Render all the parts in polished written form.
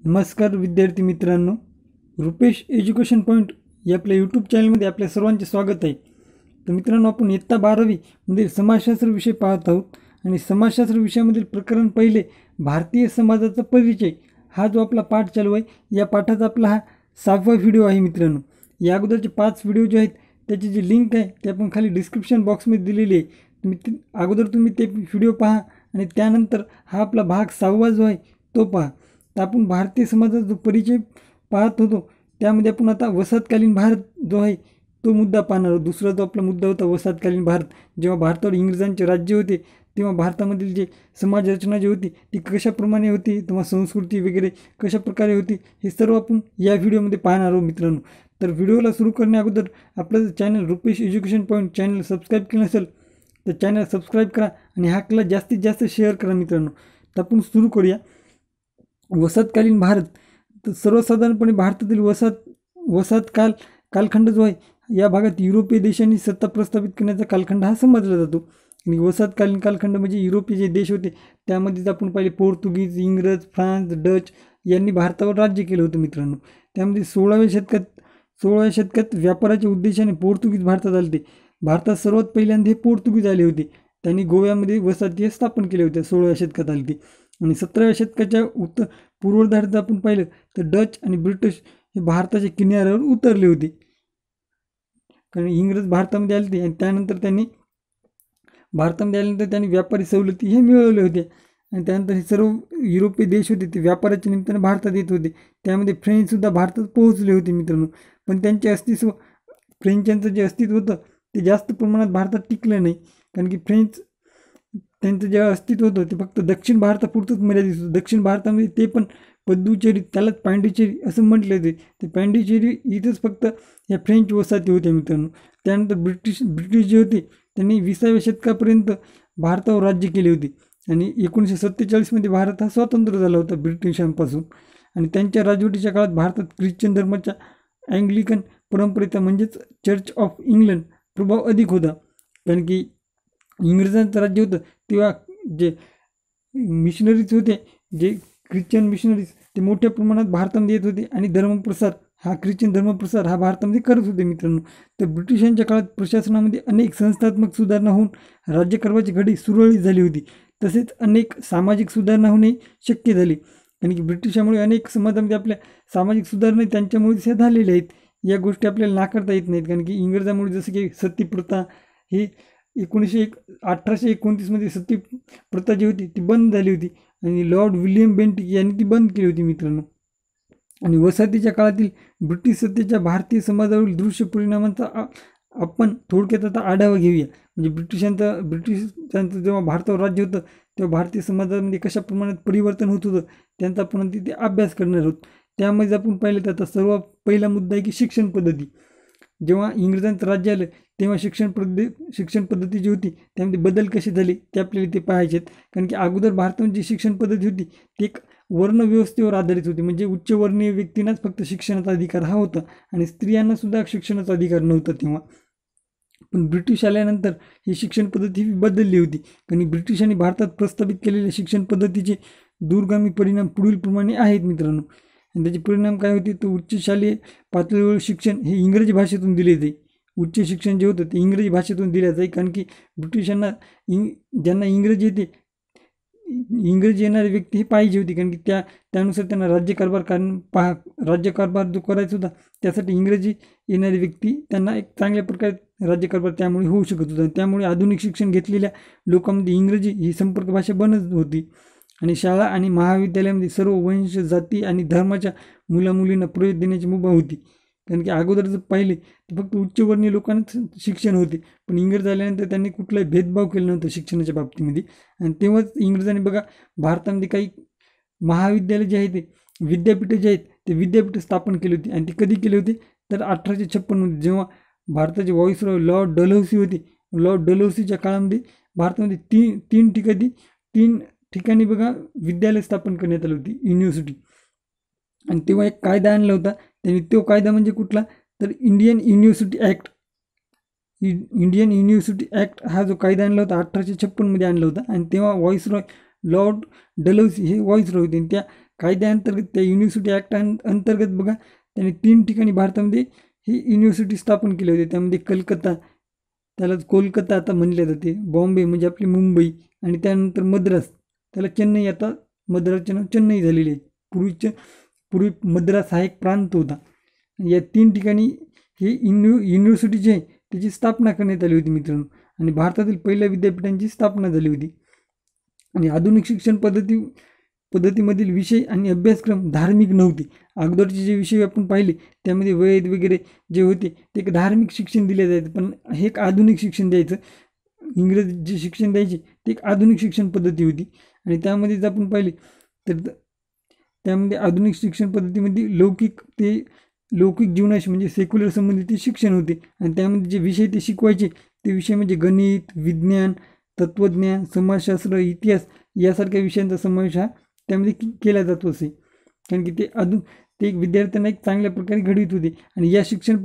नमस्कार विद्यार्थी मित्रांनो, रुपेश एज्युकेशन पॉईंट या आपल्या यूट्यूब चॅनलमध्ये आपल्या सर्वांचे स्वागत आहे. तर मित्रांनो, आपण इयत्ता 12वी मध्ये समाजशास्त्र विषय पाहत आहोत आणि समाजशास्त्र विषयामधील प्रकरण पहिले भारतीय समाजाचा परिचय हा जो आपला पाठ चालू आहे, या पाठाचा आपला हा 6वा व्हिडिओ आहे. मित्रांनो, या अगोदरचे 5 व्हिडिओ जे आहेत त्याची जी लिंक आहे ते आपण खाली डिस्क्रिप्शन बॉक्समध्ये दिलेली आहे. तुम्ही ते व्हिडिओ पहा आणि त्यानंतर हा आपला भाग 6वा जो आहे तो पहा. तर आपण भारतीय समाजाचा जो परिचय पाहत होतो त्यामध्ये आपण आता वसाहतकालीन भारत जो आहे तो मुद्दा पाहणार आहोत. दुसरा जो आपला मुद्दा होता वसाहतकालीन भारत, जेव्हा भारतावर इंग्रजांचे राज्य होते तेव्हा भारतामधील जे समाज रचना जी होती ती कशाप्रमाणे होती, तेव्हा संस्कृती वगैरे कशा प्रकारे होती, हे सर्व आपण या व्हिडिओमध्ये पाहणार आहोत. मित्रांनो, तर व्हिडिओला सुरू करण्या अगोदर आपलं channel Rupesh education point channel subscribe केलं नसेल तर चॅनल सबस्क्राईब करा आणि हाकला जास्तीत जास्त शेअर करा. मित्रांनो, तर आपण सुरू करूया. वसाहतकालीन भारत, तर सर्वसाधारणपणे भारतातील वसाहत कालखंड जो आहे या भागात युरोपीय देशांनी सत्ता प्रस्थापित करण्याचा कालखंड हा समजला जातो. आणि वसाहतकालीन कालखंड म्हणजे युरोपीय जे देश होते त्यामध्येच आपण पाहिले पोर्तुगीज, इंग्रज, फ्रान्स, डच यांनी भारतावर राज्य केलं होतं. मित्रांनो, त्यामध्ये 16व्या शतकात व्यापाराच्या उद्देशाने पोर्तुगीज भारतात आले होते. भारतात सर्वात पहिल्यांदा हे पोर्तुगीज आले होते. त्यांनी गोव्यामध्ये वसाहती स्थापन केल्या होत्या. 16व्या शतकात आले होते. आणि 17व्या शतकाच्या पूर्वार्धात आपण पाहिलं तर डच आणि ब्रिटिश हे भारताच्या किनाऱ्यावर उतरले होते. कारण इंग्रज भारतामध्ये आले होते आणि त्यानंतर त्यांनी व्यापारी सवलती हे मिळवले होते. आणि त्यानंतर हे सर्व युरोपीय देश होते ते व्यापाराच्या निमित्ताने भारतात येत होते. त्यामध्ये फ्रेंचसुद्धा भारतात पोहोचले होते. मित्रांनो, पण फ्रेंचांचं जे अस्तित्व होतं ते जास्त प्रमाणात भारतात टिकलं नाही. कारण की त्यांचं जे अस्तित्व होतं ते फक्त दक्षिण भारतापुरतंच मर्यादित होतं. दक्षिण भारतामध्ये ते पण पद्दुचेरी, त्यालाच पांडिचेरी असं म्हटलं होते. ते पांडिचेरी इथंच फक्त या फ्रेंच वसाहती होत्या. मित्रांनो, त्यानंतर ब्रिटिश जे होते त्यांनी 20व्या शतकापर्यंत भारतावर राज्य केले होते. आणि 1947मध्ये भारत हा स्वतंत्र झाला होता ब्रिटिशांपासून. आणि त्यांच्या राजवटीच्या काळात भारतात ख्रिश्चन धर्माच्या अँग्लिकन परंपरेचा म्हणजेच चर्च ऑफ इंग्लंड प्रभाव अधिक होता. कारण की इंग्रजांचं राज्य होतं तेव्हा जे मिशनरीज होते, जे ख्रिश्चन मिशनरीज, ते मोठ्या प्रमाणात भारतामध्ये येत होते आणि ख्रिश्चन धर्मप्रसार हा भारतामध्ये करत होते. मित्रांनो, तर ब्रिटिशांच्या काळात प्रशासनामध्ये अनेक संस्थात्मक सुधारणा होऊन राज्यकारभाराची घडी सुरळीत झाली होती. तसेच अनेक सामाजिक सुधारणा होणे शक्य झाली. कारण की ब्रिटिशांमुळे अनेक समाजामध्ये आपल्या सामाजिक सुधारणा त्यांच्यामुळेच ह्या झालेल्या आहेत. या गोष्टी आपल्याला नाकारता येत नाहीत. कारण की इंग्रजांमुळे जसं की सती प्रथा ही 1829मध्ये सती प्रथा जी होती ती बंद झाली होती आणि लॉर्ड विल्यम बेंटिक यांनी ती बंद केली होती. मित्रांनो, आणि वसाहतीच्या काळातील ब्रिटिश सत्तेच्या भारतीय समाजावरील दृश्य परिणामांचा आपण थोडक्यात आता आढावा घेऊया. म्हणजे ब्रिटिशांचं जेव्हा भारतावर राज्य होतं तेव्हा भारतीय समाजामध्ये कशा प्रमाणात परिवर्तन होत होतं त्यांचा आपण तिथे अभ्यास करणार आहोत. त्यामध्ये आपण पाहिलं तर आता सर्वात पहिला मुद्दा आहे की शिक्षण पद्धती. जेव्हा इंग्रजांचं राज्य आलं तेव्हा शिक्षण पद्धती जी होती त्यामध्ये बदल कसे झाले ते आपल्याला इथे पाहायचे आहेत. कारण की अगोदर भारतामध्ये जी शिक्षण पद्धती होती ती एक वर्णव्यवस्थेवर आधारित होती. म्हणजे उच्चवर्णीय व्यक्तींनाच फक्त शिक्षणाचा अधिकार हा होता आणि स्त्रियांना सुद्धा शिक्षणाचा अधिकार नव्हता तेव्हा. पण ब्रिटिश आल्यानंतर ही शिक्षण पद्धती बदलली होती. कारण ब्रिटिशांनी भारतात प्रस्थापित केलेल्या शिक्षण पद्धतीचे दूरगामी परिणाम पुढीलप्रमाणे आहेत. मित्रांनो, आणि त्याचे परिणाम काय होते, तर उच्च शालेय पातळीवर शिक्षण हे इंग्रजी भाषेतून दिले जाई. उच्च शिक्षण जे होतं ते इंग्रजी भाषेतून दिलं जाई. कारण की ब्रिटिशांना ज्यांना इंग्रजी येणारी व्यक्ती ही पाहिजे होती. कारण की त्यानुसार त्यांना राज्यकारभार जो करायचा होता त्यासाठी इंग्रजी येणारी व्यक्ती त्यांना एक चांगल्या प्रकारे राज्यकारभार त्यामुळे होऊ शकत होता. त्यामुळे आधुनिक शिक्षण घेतलेल्या लोकांमध्ये इंग्रजी ही संपर्क भाषा बनत होती. आणि शाळा आणि महाविद्यालयामध्ये सर्व वंश, जाती आणि धर्माच्या मुलामुलींना प्रवेश देण्याची मुभा होती. कारण की अगोदर जर पाहिले तर फक्त उच्चवर्णीय लोकांनाच शिक्षण होते. पण इंग्रज आल्यानंतर त्यांनी कुठलाही भेदभाव केला नव्हता शिक्षणाच्या बाबतीमध्ये. आणि तेव्हाच इंग्रजांनी बघा भारतामध्ये काही महाविद्यालय जे आहेत, ते विद्यापीठे जे आहेत ते विद्यापीठ स्थापन केली होती. आणि ते कधी केले होते तर 1856मध्ये, जेव्हा भारताचे व्हॉइसरॉय लॉर्ड डलहौसी होते. लॉर्ड डलहौसीच्या काळामध्ये भारतामध्ये तीन ठिकाणी बघा विद्यालय स्थापन करण्यात आली होती, युनिव्हर्सिटी. आणि तेव्हा एक कायदा आणला होता त्यांनी. तो कायदा म्हणजे कुठला, तर इंडियन युनिव्हर्सिटी ॲक्ट हा जो कायदा आणला होता 1856मध्ये आणला होता. आणि तेव्हा व्हॉइसरॉय लॉर्ड डलहौसी हे व्हॉइसरॉय होते. त्या कायद्याअंतर्गत त्या युनिव्हर्सिटी ॲक्ट अंतर्गत बघा त्यांनी 3 ठिकाणी भारतामध्ये ही युनिव्हर्सिटी स्थापन केली होती. त्यामध्ये कलकत्ता, त्याला कोलकाता आता म्हणले जाते, बॉम्बे म्हणजे आपली मुंबई, आणि त्यानंतर मद्रास, त्याला चेन्नई, आता मद्रासचे नाव चेन्नई झालेली आहे. पूर्वी मद्रास हा एक प्रांत होता. या 3 ठिकाणी ही युनिव्हर्सिटी जी आहे त्याची स्थापना करण्यात आली होती मित्रांनो, आणि भारतातील पहिल्या विद्यापीठांची स्थापना झाली होती. आणि आधुनिक शिक्षण पद्धतीमधील विषय आणि अभ्यासक्रम धार्मिक नव्हते. अगोदरचे जे विषय आपण पाहिले त्यामध्ये वेद वगैरे जे होते ते एक धार्मिक शिक्षण दिले जायचं, पण हे एक आधुनिक शिक्षण द्यायचं. इंग्रज जे शिक्षण द्यायचे ते एक आधुनिक शिक्षण पद्धती होती. आणि त्यामध्ये जर आपण पाहिले तर त्यामध्ये आधुनिक शिक्षण पद्धतीमध्ये लौकिक जीवनाशी म्हणजे सेक्युलर संबंधित शिक्षण होते. आणि त्यामध्ये जे विषय ते शिकवायचे ते विषय म्हणजे गणित, विज्ञान, तत्त्वज्ञान, समाजशास्त्र, इतिहास यासारख्या विषयांचा समावेश हा त्यामध्ये केला जातो असे. कारण की ते एक विद्यार्थ्यांना एक चांगल्या प्रकारे घडवित होते. आणि या शिक्षण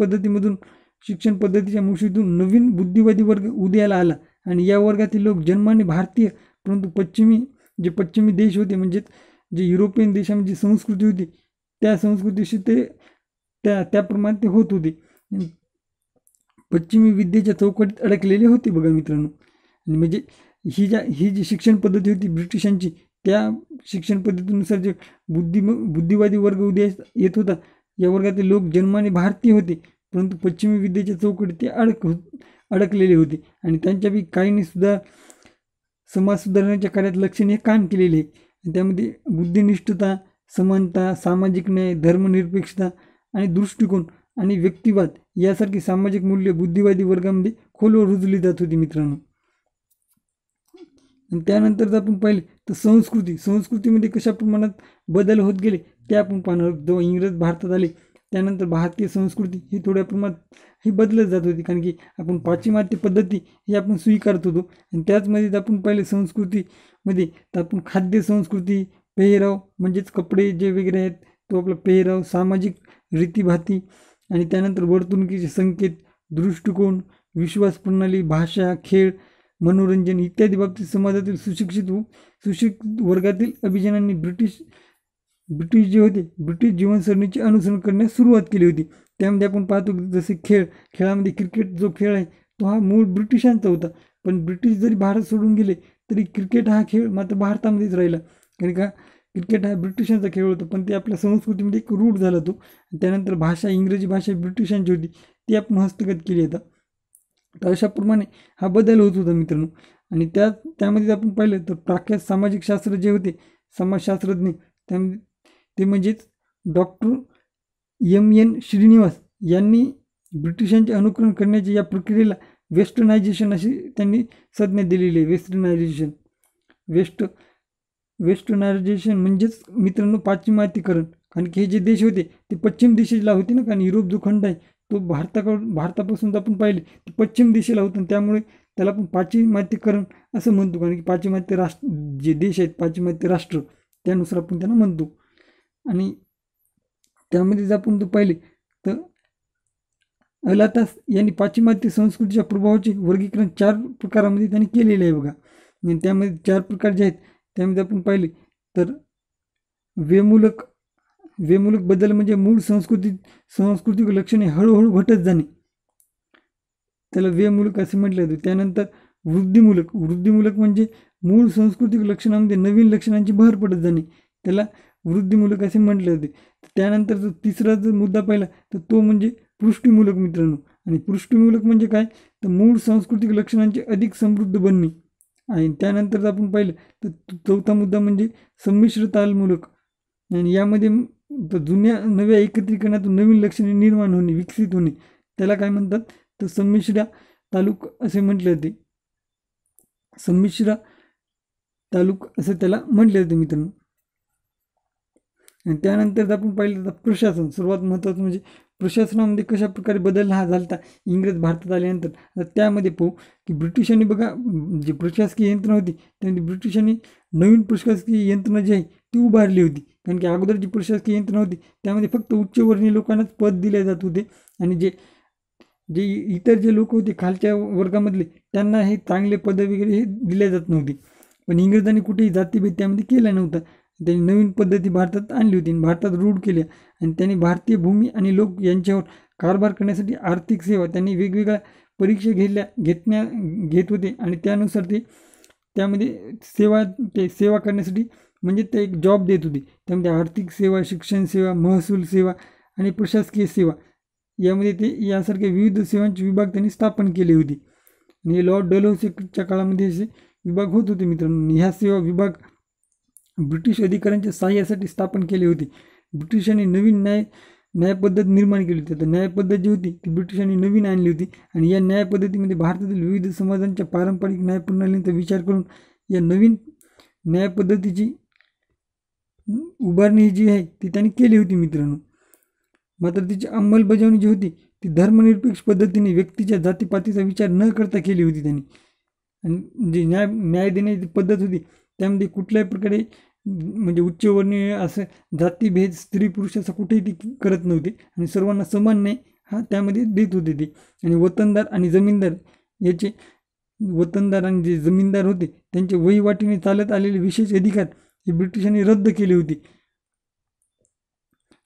पद्धतीच्या मुशीतून नवीन बुद्धिवादी वर्ग उदयाला आला. आणि या वर्गातील लोक जन्माने भारतीय, परंतु पश्चिमी देश होते, म्हणजेच जे युरोपियन देशांची संस्कृती होती त्या संस्कृतीशी ते त्याप्रमाणे ते होत होते. पश्चिमी विद्येच्या चौकटीत अडकलेले होते बघा मित्रांनो. आणि म्हणजे ही जी शिक्षण पद्धती होती ब्रिटिशांची, त्या शिक्षण पद्धतीनुसार जे बुद्धिवादी वर्ग उदयास येत होता, या वर्गातील लोक जन्माने भारतीय होते, परंतु पश्चिमी विद्येच्या चौकटीत ते अडकलेले होते. आणि त्यांच्यापैकी काहींनी सुद्धा समाज सुधारण्याच्या कार्यात लक्षणीय काम केलेले आहे. त्यामध्ये बुद्धिनिष्ठता, समानता, सामाजिक न्याय, धर्मनिरपेक्षता आणि दृष्टिकोन आणि व्यक्तिवाद यासारखी सामाजिक मूल्य बुद्धिवादी वर्गामध्ये खोलवर रुजली जात होती मित्रांनो. आणि त्यानंतर जर आपण पाहिले तर संस्कृतीमध्ये कशा प्रमाणात बदल होत गेले ते आपण पाहणार. जेव्हा इंग्रज भारतात आले त्यानंतर भारतीय संस्कृती ही थोड्या प्रमाणात ही बदलत जात होती, कारण की आपण पाश्चिमात्य पद्धती ही आपण स्वीकारत होतो. आणि त्याचमध्ये जर आपण पाहिले संस्कृतीमध्ये तर आपण खाद्य संस्कृती, पेहराव म्हणजेच कपडे जे वगैरे आहेत तो आपला पेहराव, सामाजिक रीतीभाती, आणि त्यानंतर वर्तणुकीचे संकेत, दृष्टिकोन, विश्वास प्रणाली, भाषा, खेळ, मनोरंजन इत्यादी बाबतीत समाजातील सुशिक्षित वर्गातील अभिजनांनी ब्रिटिश जे होते ब्रिटिश जीवनसरणीचे अनुसरण करण्यास सुरुवात केली होती. त्यामध्ये आपण पाहतो जसे खेळामध्ये क्रिकेट जो खेळ आहे तो हा मूळ ब्रिटिशांचा होता, पण ब्रिटिश जरी भारत सोडून गेले तरी क्रिकेट हा खेळ मात्र भारतामध्येच राहिला. कारण का क्रिकेट हा ब्रिटिशांचा खेळ होता, पण ते आपल्या संस्कृतीमध्ये एक रूढ झाला तो. त्यानंतर भाषा, इंग्रजी भाषा ब्रिटिशांची होती, ती आपण हस्तगत केली आता. तर अशाप्रमाणे हा बदल होत होता मित्रांनो. आणि त्यामध्ये आपण पाहिलं तर प्रख्यात सामाजिक शास्त्र जे होते, समाजशास्त्रज्ञ, त्यामध्ये ते म्हणजेच डॉक्टर M.N. श्रीनिवास यांनी ब्रिटिशांचे अनुकरण करण्याच्या या प्रक्रियेला वेस्टर्नायझेशन अशी त्यांनी संज्ञा दिलेली आहे. वेस्टर्नायझेशन म्हणजेच मित्रांनो पाश्चिमात्यकरण. कारण की हे जे देश होते ते पश्चिम दिशेला होते ना, कारण युरोप जो खंड आहे तो भारतापासून आपण पाहिले की पश्चिम दिशेला होतं, त्यामुळे त्याला आपण पाश्चिमात्यकरण असं म्हणतो. कारण की पाश्चिमात्य राष्ट्र जे देश आहेत, पाश्चिमात्य राष्ट्र, त्यानुसार आपण त्यांना म्हणतो. आणि त्यामध्ये जर आपण पाहिले तर अलातास यांनी पाश्चिमात्य संस्कृतीच्या प्रभावाचे वर्गीकरण 4 प्रकारामध्ये त्यांनी केलेले आहे बघा. आणि त्यामध्ये 4 प्रकार जे आहेत त्यामध्ये आपण पाहिले तर वेमूलक बदल म्हणजे मूळ सांस्कृतिक लक्षणे हळूहळू घटत जाणे, त्याला वेमूलक असे म्हटले जाते. त्यानंतर वृद्धिमूलक म्हणजे मूळ सांस्कृतिक लक्षणांमध्ये नवीन लक्षणांची भर पडत जाणे, त्याला वृद्धिमूलक असे म्हटले जाते. त्यानंतर जो तिसरा जर मुद्दा पाहिला तर तो म्हणजे पुष्टीमूलक मित्रांनो. आणि पुष्टीमूलक म्हणजे काय तर मूळ सांस्कृतिक लक्षणांचे अधिक समृद्ध बनणे. आणि त्यानंतर जर आपण पाहिलं तर चौथा मुद्दा म्हणजे संमिश्रतालमूलक. आणि यामध्ये जुन्या नव्या एकत्रीकरणातून नवीन लक्षणे निर्माण होणे, विकसित होणे, त्याला काय म्हणतात तर संमिश्र तालुक असे म्हटले जाते. संमिश्र तालुक असं त्याला म्हटले जाते मित्रांनो. आणि त्यानंतर आपण पाहिलं तर प्रशासन, सर्वात महत्त्वाचं म्हणजे प्रशासनामध्ये कशा प्रकारे बदल हा झाला इंग्रज भारतात आल्यानंतर. तर त्यामध्ये पाहू की ब्रिटिशांनी बघा जी प्रशासकीय यंत्रणा होती त्यामध्ये ब्रिटिशांनी नवीन प्रशासकीय यंत्रणा जी आहे ती उभारली होती. कारण की अगोदर जी प्रशासकीय यंत्रणा होती त्यामध्ये फक्त उच्चवर्णीय लोकांनाच पद दिले जात होते, आणि जे इतर जे लोक होते खालच्या वर्गामधले त्यांना हे चांगले पद वगैरे हे दिले जात नव्हते. पण इंग्रजांनी कुठेही जातीभेद त्यामध्ये केला नव्हता. त्यांनी नवीन पद्धती भारतात आणली होती आणि भारतात रूढ केल्या आणि त्यांनी भारतीय भूमी आणि लोक यांच्यावर कारभार करण्यासाठी आर्थिक सेवा त्यांनी वेगवेगळ्या परीक्षा घेत होते आणि त्यानुसार ते त्यामध्ये सेवा करण्यासाठी म्हणजे ते एक जॉब देत होते. त्यामध्ये आर्थिक सेवा, शिक्षण सेवा, महसूल सेवा आणि प्रशासकीय सेवा यामध्ये ते यासारख्या विविध सेवांचे विभाग त्यांनी स्थापन केले होते आणि लॉर्ड डलहौसीच्या काळामध्ये असे विभाग होत होते मित्रांनो. ह्या सेवा विभाग ब्रिटिश अधिकाऱ्यांच्या सहाय्यासाठी स्थापन केले होते. ब्रिटिशांनी नवीन न्यायपद्धत निर्माण केली होती. तर न्यायपद्धत जी होती ती ब्रिटिशांनी नवीन आणली होती आणि या न्यायपद्धतीमध्ये भारतातील विविध समाजांच्या पारंपरिक न्यायप्रणालींचा विचार करून या नवीन न्यायपद्धतीची उभारणी जी आहे ती त्यांनी केली होती मित्रांनो. मात्र तिची अंमलबजावणी जी होती ती धर्मनिरपेक्ष पद्धतीने व्यक्तीच्या जातीपातीचा विचार न करता केली होती त्यांनी. आणि जी न्याय देण्याची पद्धत होती त्यामध्ये कुठल्याही प्रकारे म्हणजे उच्चवर्णीय असं जातीभेद स्त्री पुरुष असं कुठेही ती करत नव्हती आणि सर्वांना समान न्याय हा त्यामध्ये देत होते ते. आणि वतनदार आणि जमीनदार जे जमीनदार होते त्यांचे वहिवाटीने चालत आलेले विशेष अधिकार हे ब्रिटिशांनी रद्द केले होते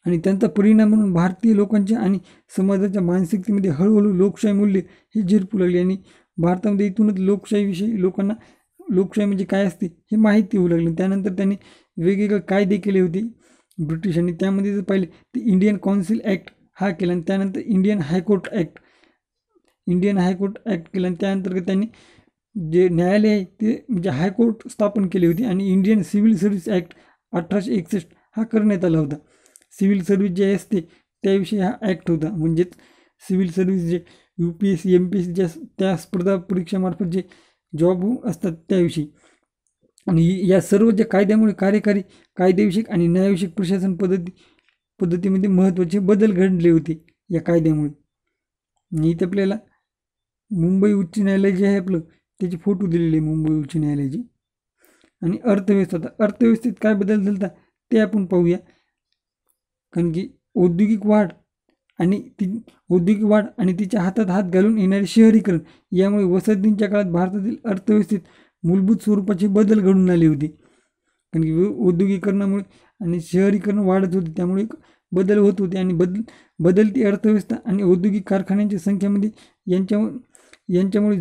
आणि त्यांचा परिणाम म्हणून भारतीय लोकांच्या आणि समाजाच्या मानसिकतेमध्ये हळूहळू लोकशाही मूल्य हे झिरपू लागले आणि भारतामध्ये इथूनच लोकशाहीविषयी लोकांना लोकशाही म्हणजे काय असते हे माहिती होऊ लागले. त्यानंतर त्यांनी वेगवेगळे कायदे केले होते ब्रिटिशांनी. त्यामध्ये जर पाहिले तर इंडियन काउन्सिल ॲक्ट हा केला आणि त्यानंतर इंडियन हायकोर्ट ॲक्ट केला आणि त्याअंतर्गत त्यांनी जे न्यायालय आहे ते म्हणजे हायकोर्ट स्थापन केले होते आणि इंडियन सिव्हिल सर्व्हिस ॲक्ट 1861 हा करण्यात आला होता. सिव्हिल सर्व्हिस जे असते त्याविषयी हा ॲक्ट होता. म्हणजेच सिव्हिल सर्व्हिस जे UPSC MPSC ज्या त्या स्पर्धा परीक्षामार्फत जे जॉब असतात त्याविषयी. आणि या सर्व ज्या कायद्यामुळे कार्यकारी कायदेविषयक आणि न्यायविषयक प्रशासन पद्धतीमध्ये महत्त्वाचे बदल घडले होते या कायद्यामुळे. आणि इथे आपल्याला मुंबई उच्च न्यायालय जे आहे आपलं त्याचे फोटो दिलेले आहे मुंबई उच्च न्यायालयाचे. आणि अर्थव्यवस्थेत काय बदल झाला ते आपण पाहूया. कारण की औद्योगिक वाढ आणि तिच्या हातात हात घालून येणारे शहरीकरण यामुळे वसाहतींच्या काळात भारतातील अर्थव्यवस्थेत मूलभूत स्वरूपाचे बदल घडून आले होते. कारण की औद्योगिकरणामुळे आणि शहरीकरण वाढत होते त्यामुळे बदल होत होते आणि बदलती अर्थव्यवस्था आणि औद्योगिक कारखान्यांच्या संख्येमध्ये यांच्यामुळे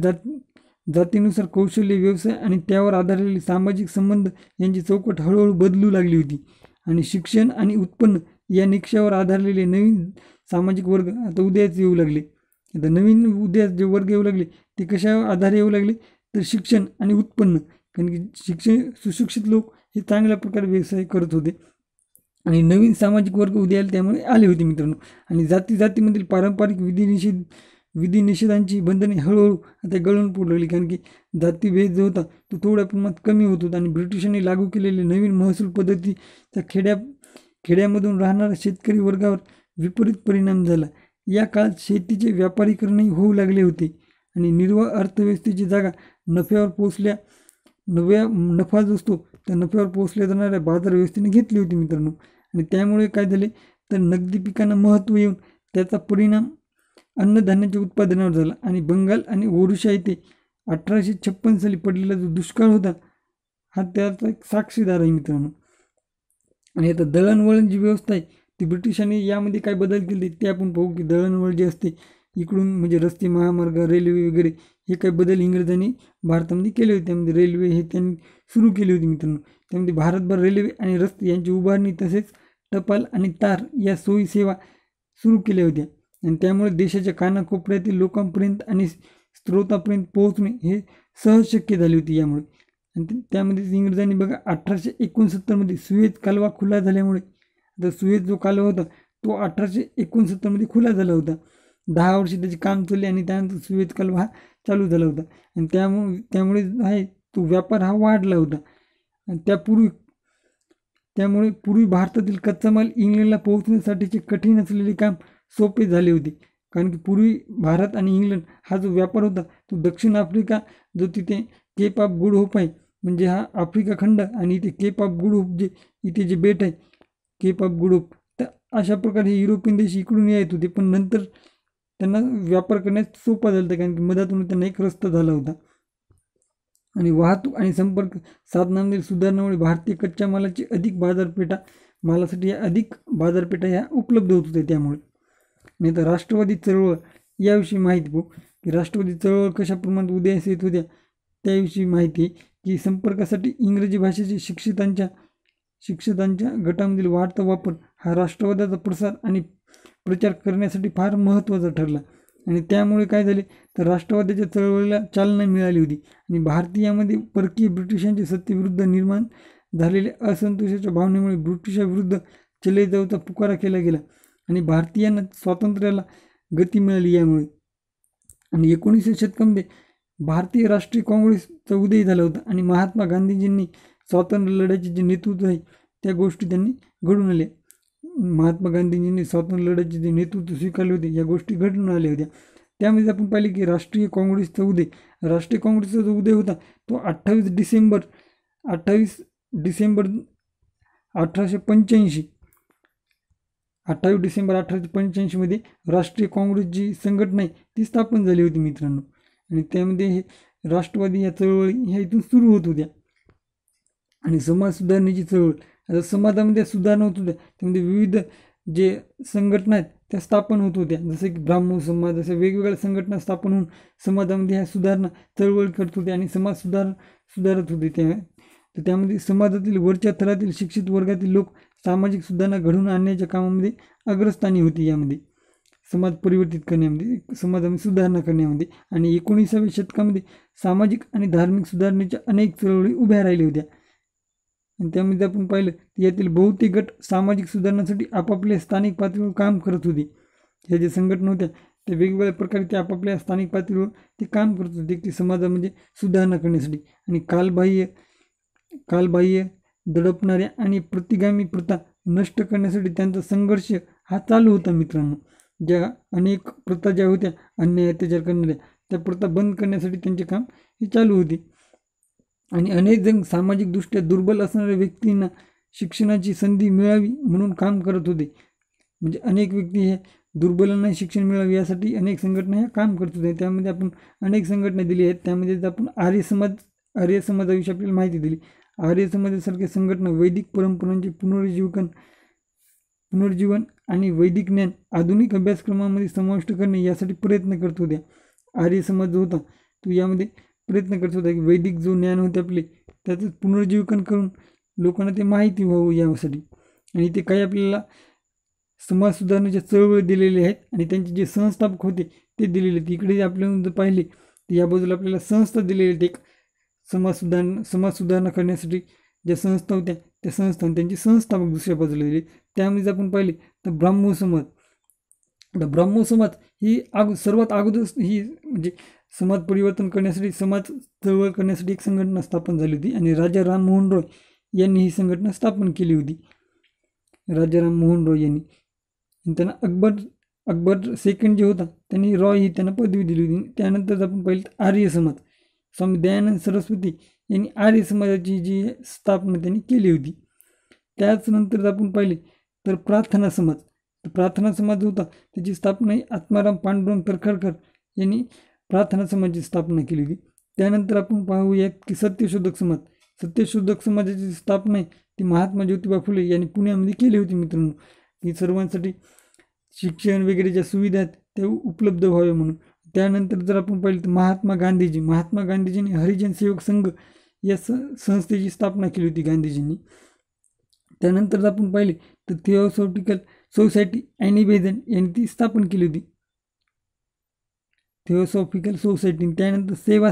जातीनुसार कौशल्य, व्यवसाय आणि त्यावर आधारलेले सामाजिक संबंध यांची चौकट हळूहळू बदलू लागली होती. आणि शिक्षण आणि उत्पन्न या निकषावर आधारलेले नवीन सामाजिक वर्ग आता उदयास येऊ लागले. आता नवीन उदयास जे वर्ग येऊ लागले ते कशावर आधार येऊ लागले तर शिक्षण आणि उत्पन्न. कारण की सुशिक्षित लोक हे चांगल्या प्रकारे व्यवसाय करत होते आणि नवीन सामाजिक वर्ग उदयाला त्यामुळे आले होते मित्रांनो. आणि जातीमधील पारंपरिक विधिनिषेधांची बंधने हळूहळू आता गळून पडू लागली. कारण की जातीभेद जो होता तो थोड्या प्रमाणात कमी होत होता आणि ब्रिटिशांनी लागू केलेले नवीन महसूल पद्धतीचा खेड्यामधून राहणाऱ्या शेतकरी वर्गावर विपरीत परिणाम झाला. या काळात शेतीचे व्यापारीकरणही होऊ लागले होते आणि निर्वाह अर्थव्यवस्थेची जागा नफा जो असतो त्या नफ्यावर पोचल्या जाणाऱ्या बाजार व्यवस्थेने घेतली होती मित्रांनो. आणि त्यामुळे काय झाले तर नगदी पिकांना महत्त्व येऊन त्याचा परिणाम अन्नधान्याच्या उत्पादनावर झाला. आणि बंगाल आणि ओरिसा येथे 1856 साली पडलेला जो दुष्काळ होता हा त्याचा एक साक्षीदार आहे मित्रांनो. आणि आता दळणवळण जी व्यवस्था आहे ती ब्रिटिशांनी यामध्ये काय बदल केले ते आपण पाहू. की दळणवळण जे असते इकडून म्हणजे रस्ते, महामार्ग, रेल्वे वगैरे हे काही बदल इंग्रजांनी भारतामध्ये केले होते. त्यामध्ये रेल्वे हे त्यांनी सुरू केली होती मित्रांनो. त्यामध्ये भारतभर रेल्वे आणि रस्ते यांची उभारणी तसेच टपाल आणि तार या सोयी सेवा सुरू केल्या होत्या. आणि त्यामुळे देशाच्या कानाकोपऱ्यातील लोकांपर्यंत आणि स्त्रोतापर्यंत पोहोचणे हे सहज शक्य झाले होते यामुळे. आणि त्यामध्ये इंग्रजांनी बघा 1869 सुएझ कालवा खुला झाल्यामुळे आता सुएझ जो कालवा होता तो 1869 खुला झाला होता. 10 वर्षे त्याचे काम चालले आणि त्यानंतर सुएझ कालवा हा चालू झाला होता. आणि त्यामुळे आहे तो व्यापार हा वाढला होता. आणि त्यामुळे पूर्वी भारतातील कच्चा माल इंग्लंडला पोहोचण्यासाठीचे कठीण असलेले काम सोपे झाले होते. कारण की पूर्वी भारत आणि इंग्लंड हा जो व्यापार होता तो दक्षिण आफ्रिका जो तिथे केप ऑफ गुड होप आहे म्हणजे हा आफ्रिका खंड आणि इथे केप ऑफ गुड होप इथे जे बेट आहे केप ऑफ गुड होप तर अशा प्रकारे युरोपियन देश इकडून येत होते. पण नंतर त्यांना व्यापार करण्यास सोपा झाला होता कारण की मधातून त्यांना एक रस्ता झाला होता. आणि वाहतूक आणि संपर्क साधनांमधील सुधारणामुळे भारतीय कच्च्या मालाची अधिक बाजारपेठा ह्या उपलब्ध होत होत्या त्यामुळे. नाही तर राष्ट्रवादी चळवळ याविषयी माहिती पाहू की राष्ट्रवादी चळवळ कशा प्रमाणात उदयास येत होत्या त्याविषयी माहिती की संपर्कासाठी इंग्रजी भाषेचे शिक्षितांच्या गटामधील वाढता वापर हा राष्ट्रवादाचा प्रसार आणि प्रचार करण्यासाठी फार महत्त्वाचा ठरला. आणि त्यामुळे काय झाले तर राष्ट्रवादाच्या चळवळीला चालना मिळाली होती आणि भारतीयामध्ये परकीय ब्रिटिशांच्या सत्तेविरुद्ध निर्माण झालेल्या असंतोषाच्या भावनेमुळे ब्रिटिशाविरुद्ध चले जाऊचा पुकारा केला गेला आणि भारतीयांना स्वातंत्र्याला गती मिळाली यामुळे. आणि 19व्या शतकामध्ये भारतीय राष्ट्रीय काँग्रेसचा उदय झाला होता आणि महात्मा गांधीजींनी स्वातंत्र्य लढ्याचे जे नेतृत्व आहे त्या गोष्टी त्यांनी घडून आल्या. महात्मा गांधीजींनी स्वातंत्र्य लढ्याचे जे नेतृत्व स्वीकारले होते या गोष्टी घडून आल्या होत्या. त्यामध्ये आपण पाहिले की राष्ट्रीय काँग्रेसचा उदय जो उदय होता तो 28 डिसेंबर 1885 मध्ये राष्ट्रीय काँग्रेस जी संघटना आहे ती स्थापन झाली होती मित्रांनो. आणि त्यामध्ये हे राष्ट्रवादी या चळवळी ह्या इथून सुरू होत होत्या. आणि समाज सुधारणेची चळवळ, आता समाजामध्ये सुधारणा होत होत्या त्यामध्ये विविध जे संघटना आहेत त्या स्थापन होत होत्या, जसे की ब्राह्मण समाज, अशा वेगवेगळ्या संघटना स्थापन होऊन समाजामध्ये ह्या सुधारणा चळवळ करत होते आणि समाज सुधारत होते. तर त्यामध्ये समाजातील वरच्या थरातील शिक्षित वर्गातील लोक सामाजिक सुधारणा घडवून आणण्याच्या कामामध्ये अग्रस्थानी होती. यामध्ये समाज परिवर्तित करण्यामध्ये, समाजामध्ये सुधारणा करण्यामध्ये. आणि 19व्या शतकामध्ये सामाजिक आणि धार्मिक सुधारणेच्या अनेक चळवळी उभ्या राहिल्या होत्या. आणि त्यामध्ये आपण पाहिलं यातील बहुतेक गट सामाजिक सुधारणासाठी आपापल्या स्थानिक पातळीवर काम करत होते. ह्या ज्या संघटना होत्या त्या वेगवेगळ्या प्रकारे ते आपापल्या स्थानिक पातळीवर ते काम करत होते की समाजामध्ये सुधारणा करण्यासाठी. आणि कालबाह्य दडपणाऱ्या आणि प्रतिगामी प्रथा नष्ट करण्यासाठी त्यांचा संघर्ष हा चालू होता मित्रांनो. ज्या अनेक प्रथा ज्या होत्या अन्याय अत्याचार करणाऱ्या त्या प्रथा बंद करण्यासाठी त्यांचे काम हे चालू होते. आणि अनेक जण सामाजिकदृष्ट्या दुर्बल असणाऱ्या व्यक्तींना शिक्षणाची संधी मिळावी म्हणून काम करत होते. म्हणजे अनेक व्यक्ती हे दुर्बलांना शिक्षण मिळावे यासाठी अनेक संघटना ह्या काम करत होत्या. त्यामध्ये आपण अनेक संघटना दिली आहेत. त्यामध्ये आपण आर्य समाजाविषयी आपल्याला माहिती दिली. आर्य समाजासारख्या संघटना वैदिक परंपरांचे पुनर्जीवन आणि वैदिक ज्ञान आधुनिक अभ्यासक्रमामध्ये समाविष्ट करणे यासाठी प्रयत्न करत होत्या. आर्य समाज जो होता तो यामध्ये प्रयत्न करत होता की वैदिक जो ज्ञान होते आपले त्याचं पुनर्जीविकन करून लोकांना ते माहिती व्हावं यासाठी. आणि ते काही आपल्याला समाज सुधारण्याच्या चळवळी दिलेले आहेत आणि त्यांचे जे संस्थापक होते ते दिलेले आहेत. इकडे आपल्याला जर पाहिले तर या बाजूला आपल्याला संस्था दिलेल्या आहेत. एक समाज सुधारणा करण्यासाठी ज्या संस्था होत्या त्या संस्था त्यांचे संस्थापक दुसऱ्या बाजूला दिले. त्यामध्ये आपण पाहिले तर ब्राह्मो समाज ही सर्वात अगोदर ही म्हणजे समाज परिवर्तन करण्यासाठी, समाज चळवळ करण्यासाठी एक संघटना स्थापन झाली होती आणि राजा राममोहन रॉय यांनी ही संघटना स्थापन केली होती. राजा राममोहन रॉय यांनी त्यांना अकबर सेकंड जे होता त्यांनी रॉय ही त्यांना पदवी दिली होती. त्यानंतर आपण पाहिलं आर्य समाज, स्वामी दयानंद सरस्वती यांनी आर्य समाजाची जी स्थापना त्यांनी केली होती. त्याचनंतर आपण पाहिले तर प्रार्थना समाज होता त्याची स्थापना आत्माराम पांडुरंग तर्खडकर यांनी प्रार्थना समाजाची स्थापना केली होती. त्यानंतर आपण पाहूयात की सत्यशोधक समाजाची स्थापना आहे ती महात्मा ज्योतिबा फुले यांनी पुण्यामध्ये केली होती मित्रांनो. ही सर्वांसाठी शिक्षण वगैरे ज्या सुविधा आहेत त्या उपलब्ध व्हाव्या म्हणून. त्यानंतर जर आपण पाहिलं तर महात्मा गांधीजींनी हरिजन सेवक संघ या संस्थेची स्थापना केली होती गांधीजींनी. त्यानंतर आपण पाहिले तर थिओसॉफिकल सोसायटी ॲनी बेझंट यांनी ती स्थापन केली होती, थिओसॉफिकल सोसायटी. त्यानंतर सेवा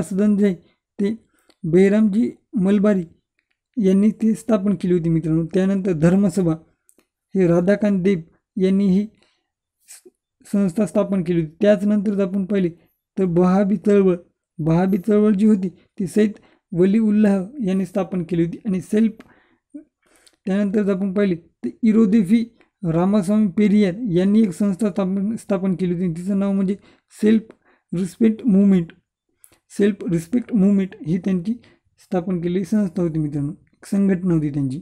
सदन जे आहे ते बेहरामजी मलबारी यांनी ती स्थापन केली होती मित्रांनो. त्यानंतर धर्मसभा हे राधाकांत देब यांनी ही संस्था स्थापन केली होती. त्याचनंतर आपण पाहिले तर बहाबी चळवळ जी होती ती सैद वलीउल्लाह यांनी स्थापन केली होती. आणि त्यानंतर आपण पाहिले तर इरोदेफी रामास्वामी पेरियार यांनी एक संस्था स्थापन केली होती. तिचं नाव म्हणजे सेल्फ रिस्पेक्ट मुवमेंट ही त्यांची स्थापन केलेली संस्था होती मित्रांनो, संघटना होती त्यांची.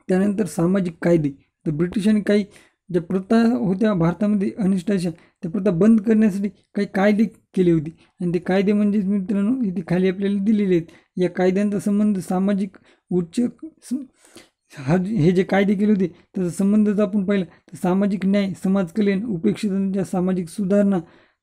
त्यानंतर सामाजिक कायदे, तर ब्रिटिशांनी काही ज्या प्रथा होत्या भारतामध्ये अनिष्ट अशा त्या प्रथा बंद करण्यासाठी काही कायदे केले होते आणि ते कायदे म्हणजेच मित्रांनो इथे खाली आपल्याला दिलेले आहेत. या कायद्यांचा संबंध सामाजिक उच्च हे जे कायदे केले होते त्याचा संबंध जर आपण पाहिला तर सामाजिक न्याय, समाज कल्याण, उपेक्षितांच्या सामाजिक सुधारणा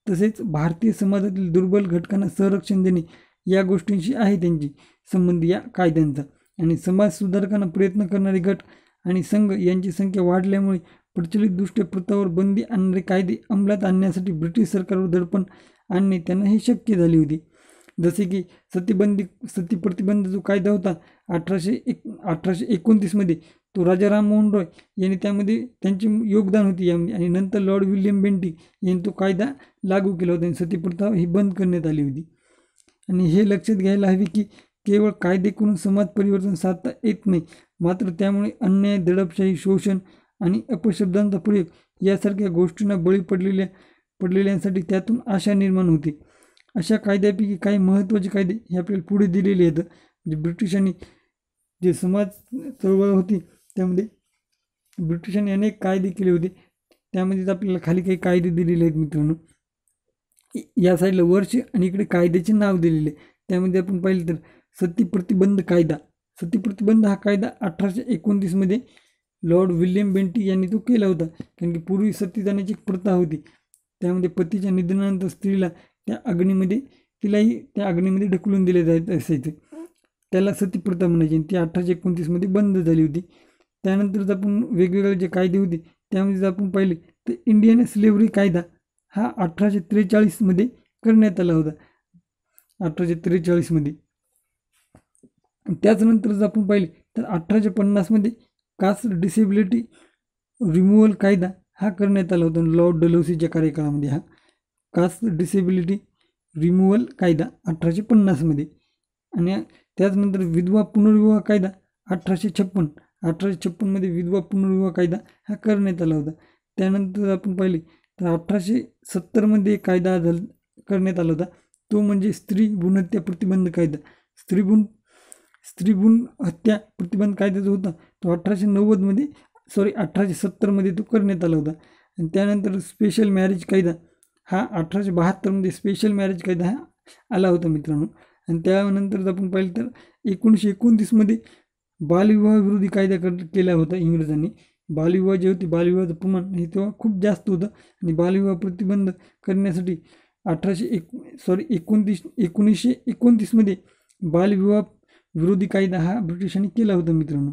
तसेच भारतीय समाजातील दुर्बल घटकांना संरक्षण देणे या गोष्टींशी आहे त्यांची संबंध या कायद्यांचा. आणि समाज सुधारकांना प्रयत्न करणारे गट आणि संघ यांची संख्या वाढल्यामुळे प्रचलितदृष्ट्या प्रथावर बंदी आणणारे कायदे अंमलात आणण्यासाठी ब्रिटिश सरकारवर दडपण आणणे त्यांना हे शक्य झाले होते. जसे की सती प्रतिबंध जो कायदा होता 1829 तो राजा राममोहन रॉय यांनी त्यामध्ये त्यांचे योगदान होते यामध्ये. आणि नंतर लॉर्ड विल्यम बेंटिक यांनी तो कायदा लागू केला होता आणि सती प्रथा ही बंद करण्यात आली होती. आणि हे लक्षात घ्यायला हवे की केवळ कायदे करून समाज परिवर्तन साधता येत नाही, मात्र त्यामुळे अन्याय, दडपशाही, शोषण आणि अपशब्दांचा प्रयोग यासारख्या गोष्टींना बळी पडलेल्यांसाठी त्यातून आशा निर्माण होते. अशा कायद्यापैकी काही महत्त्वाचे कायदे हे आपल्याला पुढे दिलेले आहेत. जे ब्रिटिशांनी जे समाज चळवळ होती त्यामध्ये ब्रिटिशांनी अनेक कायदे केले होते. त्यामध्येच आपल्याला खाली काही कायदे दिलेले आहेत मित्रांनो. या साईडला वर्ष आणि इकडे कायद्याचे नाव दिलेले. त्यामध्ये आपण पाहिलं तर सती प्रतिबंध कायदा. सती प्रतिबंध हा कायदा 1829 लॉर्ड विल्यम बेंटिक यांनी तो केला होता. कारण की पूर्वी सती जाण्याची एक प्रथा होती. त्यामध्ये पतीच्या निधनानंतर स्त्रीला तिलाही त्या अग्नीमध्ये ढकलून दिले जात असायचे. त्याला सती प्रथा म्हणायची. ती 1829 बंद झाली होती. त्यानंतर आपण वेगवेगळे जे कायदे होते त्यामध्ये आपण पाहिले तर इंडियन स्लेव्हरी कायदा हा 1843 करण्यात आला होता. 1843 त्याचनंतर जर आपण पाहिले तर 1850 कास्ट डिसेबिलिटी रिमूव्हल कायदा हा करण्यात आला होता. लॉर्ड डलहौसीच्या कार्यकाळामध्ये हा कास्ट डिसेबिलिटी रिमूव्हल कायदा 1850 आणि त्याचनंतर विधवा पुनर्विवाह कायदा 1856 विधवा पुनर्विवाह कायदा हा करण्यात आला होता. त्यानंतर आपण पाहिले तर 1870 कायदा करण्यात आला होता. तो म्हणजे स्त्री भ्रूणहत्या प्रतिबंध कायदा. स्त्री भ्रूण हत्या प्रतिबंध कायदा जो होता तो 1870 तो करण्यात आला होता. आणि त्यानंतर स्पेशल मॅरेज कायदा हा 1872 स्पेशल मॅरेज कायदा हा आला होता मित्रांनो. आणि त्यानंतर आपण पाहिलं तर 1929 बालविवाह विरोधी कायदा केला होता इंग्रजांनी. बालविवाह जे होते बालविवाहाचं प्रमाण हे तेव्हा खूप जास्त होतं आणि बालविवाह प्रतिबंध करण्यासाठी 1929 बालविवाह विरोधी कायदा हा ब्रिटिशांनी केला होता मित्रांनो.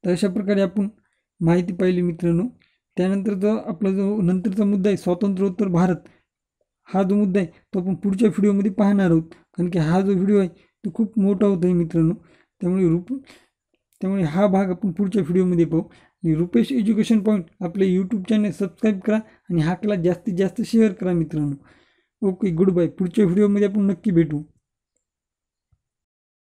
तर अशा प्रकारे आपण माहिती पाहिली मित्रांनो. त्यानंतर आपला जो नंतरचा मुद्दा आहे स्वातंत्र्योत्तर भारत, हा जो मुद्दा आहे तो आपण पुढच्या व्हिडिओमध्ये पाहणार आहोत. कारण की हा जो व्हिडिओ आहे तो खूप मोठा होता आहे मित्रांनो. त्यामुळे हा भाग आपण पुढच्या व्हिडिओमध्ये पाहू. आणि रुपेश एज्युकेशन पॉईंट आपले यूट्यूब चॅनल सबस्क्राईब करा आणि हा क्लास जास्तीत जास्त शेअर करा मित्रांनो. Okay, goodbye. पुढच्या व्हिडिओमध्ये आपण नक्की भेटू.